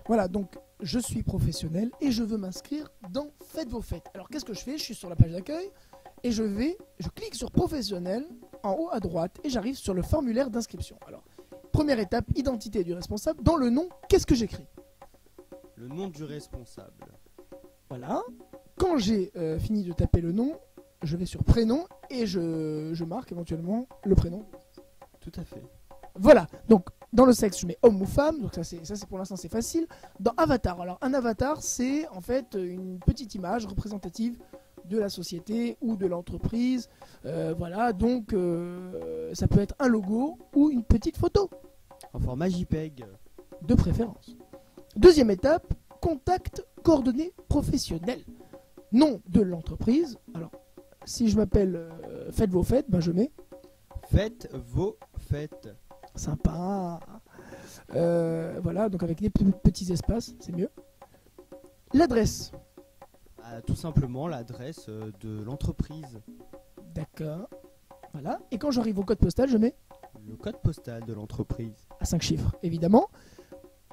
Voilà, donc je suis professionnel et je veux m'inscrire dans Faites vos fêtes. Alors qu'est-ce que je fais? Je suis sur la page d'accueil et je clique sur professionnel en haut à droite et j'arrive sur le formulaire d'inscription. Alors, première étape, identité du responsable. Dans le nom, qu'est-ce que j'écris? Le nom du responsable. Voilà. Quand j'ai fini de taper le nom, je vais sur prénom et je marque éventuellement le prénom. Tout à fait. Voilà, donc dans le sexe, je mets homme ou femme, donc ça c'est pour l'instant c'est facile. Dans avatar, alors un avatar c'est en fait une petite image représentative de la société ou de l'entreprise. Voilà, donc ça peut être un logo ou une petite photo. En format JPEG. De préférence. Deuxième étape, contact coordonnées professionnelles. Nom de l'entreprise. Alors, si je m'appelle Faites vos fêtes, ben je mets Faites vos fêtes. Sympa. Voilà, donc avec des petits espaces, c'est mieux. L'adresse. Tout simplement l'adresse de l'entreprise. D'accord. Voilà. Et quand j'arrive au code postal, je mets Le code postal de l'entreprise. à 5 chiffres, évidemment.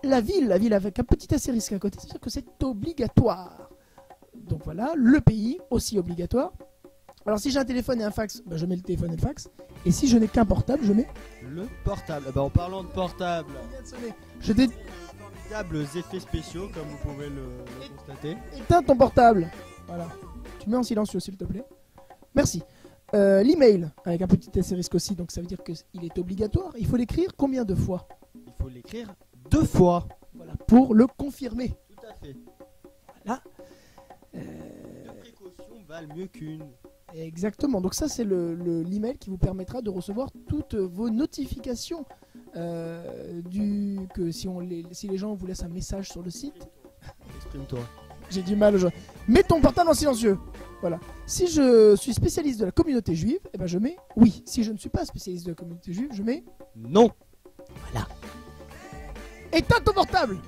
La ville avec un petit astérisque à côté, c'est-à-dire que c'est obligatoire. Donc voilà, le pays, aussi obligatoire. Alors si j'ai un téléphone et un fax, ben je mets le téléphone et le fax. Et si je n'ai qu'un portable, je mets Le portable. En parlant de portable, je dé... formidables effets spéciaux comme vous pouvez le constater. Éteins ton portable. Voilà. Tu mets en silencieux s'il te plaît. Merci. L'email, avec un petit astérisque aussi, donc ça veut dire qu'il est obligatoire. Il faut l'écrire combien de fois? Il faut l'écrire 2 fois. Voilà, pour le confirmer. Tout à fait. Voilà. 2 précautions valent mieux qu'une. Exactement. Donc ça, c'est l'email qui vous permettra de recevoir toutes vos notifications. Si les gens vous laissent un message sur le site. Exprime-toi. J'ai du mal aujourd'hui. Mets ton portable en silencieux. Voilà. Si je suis spécialiste de la communauté juive, eh ben je mets oui. Si je ne suis pas spécialiste de la communauté juive, je mets Non. voilà. Éteins ton portable.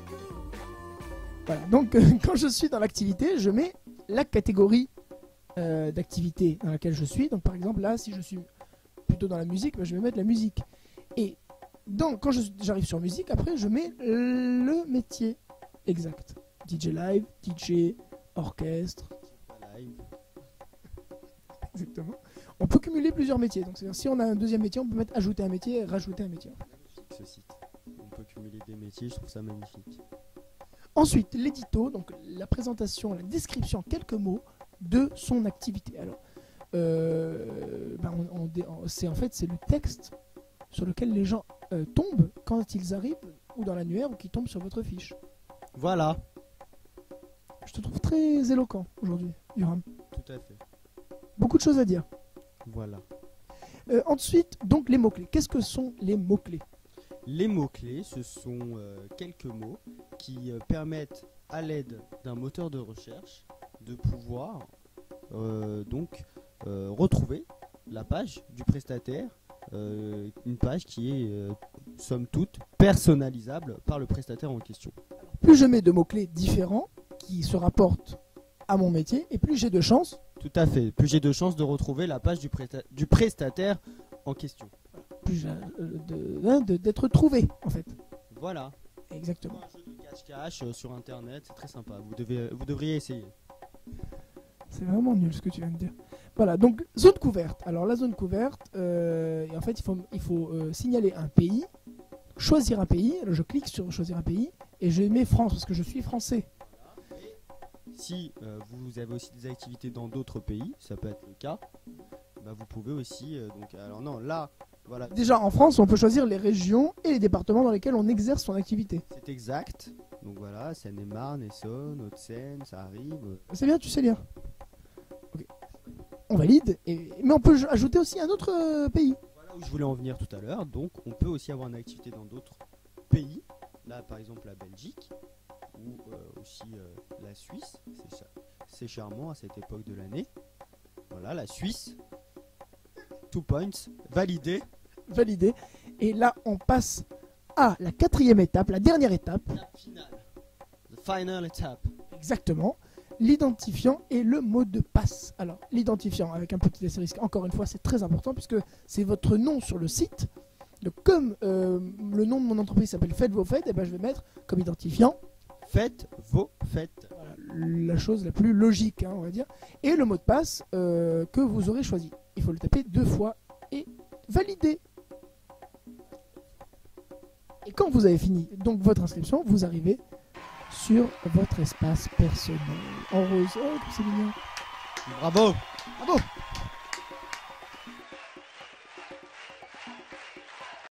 Voilà. Donc quand je suis dans l'activité, je mets la catégorie d'activité dans laquelle je suis. Donc par exemple là, si je suis plutôt dans la musique, ben, je vais mettre la musique. Et quand j'arrive sur musique, après je mets le métier exact. DJ live, DJ orchestre. Live. Exactement. On peut cumuler plusieurs métiers. Donc c'est-à-dire si on a un deuxième métier, on peut mettre ajouter un métier, rajouter un métier. Magnifique ce site. On peut cumuler des métiers, je trouve ça magnifique. Ensuite, l'édito, donc la présentation, la description, quelques mots de son activité. Alors, c'est le texte sur lequel les gens tombent quand ils arrivent ou dans l'annuaire ou qui tombent sur votre fiche. Voilà. Je te trouve très éloquent aujourd'hui, Yoram. Tout à fait. Beaucoup de choses à dire. Voilà. Ensuite, donc les mots-clés. Qu'est-ce que sont les mots-clés? Les mots-clés, ce sont quelques mots qui permettent, à l'aide d'un moteur de recherche, de pouvoir retrouver la page du prestataire, une page qui est, somme toute, personnalisable par le prestataire en question. Plus je mets de mots-clés différents qui se rapportent à mon métier, et plus j'ai de chances. Tout à fait. Plus j'ai de chances de retrouver la page du prestataire en question. Plus d'être trouvé, en fait. Voilà. Exactement. Un jeu de cache-cache sur internet, c'est très sympa. Vous devriez essayer. C'est vraiment nul ce que tu viens de dire. Voilà, donc zone couverte. Alors la zone couverte, en fait, il faut signaler un pays, choisir un pays. Alors je clique sur choisir un pays et je mets France parce que je suis français. Si vous avez aussi des activités dans d'autres pays, ça peut être le cas, bah vous pouvez aussi. Voilà. Déjà en France, on peut choisir les régions et les départements dans lesquels on exerce son activité. C'est exact. Donc voilà, Seine-et-Marne, Essonne, Hauts-de-Seine, ça arrive. C'est bien, tu sais lire. Okay. On valide, mais on peut ajouter aussi un autre pays. Voilà où je voulais en venir tout à l'heure. Donc on peut aussi avoir une activité dans d'autres pays. Là par exemple la Belgique ou aussi la Suisse. C'est charmant à cette époque de l'année. Voilà, la Suisse. 2 points, validé. Validé. Et là, on passe à la 4e étape, la dernière étape. La finale. The final étape. Exactement. L'identifiant et le mot de passe. Alors, l'identifiant avec un petit astérisque, encore une fois, c'est très important puisque c'est votre nom sur le site. Donc, comme le nom de mon entreprise s'appelle Faites vos fêtes, et ben, je vais mettre comme identifiant Faites vos fêtes. Voilà, la chose la plus logique, hein, on va dire. Et le mot de passe que vous aurez choisi. Il faut le taper 2 fois et valider. Et quand vous avez fini donc votre inscription, vous arrivez sur votre espace personnel. En rose. Oh, comme c'est mignon. Bravo. Bravo.